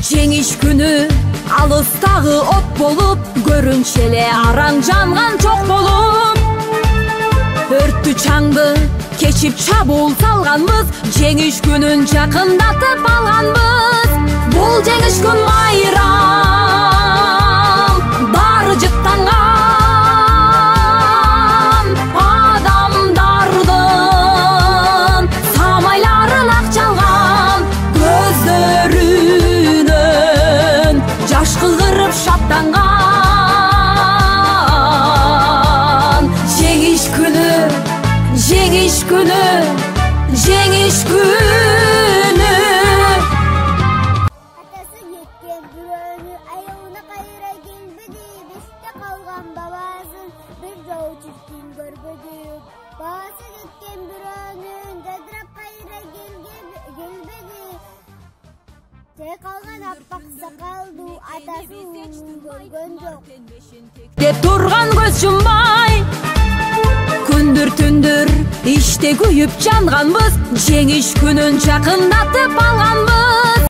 Жеңиш күнү алыстагы от болуп, көрүнчү эле араң жанган чок болуп. Өрттү чаңды кечип чабуул салганбыз, жеңиш күнүн жакындатып алганбыз. Бул жеңиш күн майрам, баары жыттанган адамдардын самайларын ак чалган, көздөрүнөн жаш кылдырып шаттанган. Жеңиш күнү, жеңиш күнү, жеңиш күнү. Атасы кеткен бирөөнү аяуна кайра келбеди, бесте калган бабасын бир жолу чиркин көрбөдү. Бабасы кеткен бирөөнүн жадырап кайра келбеди, те калган аппак сакалду атасы көргөн жок. Деп турган көз жумбай, күндүр түндүр иште күйүп жанганбыз, жеңиш күнүн жакындатып алганбыз.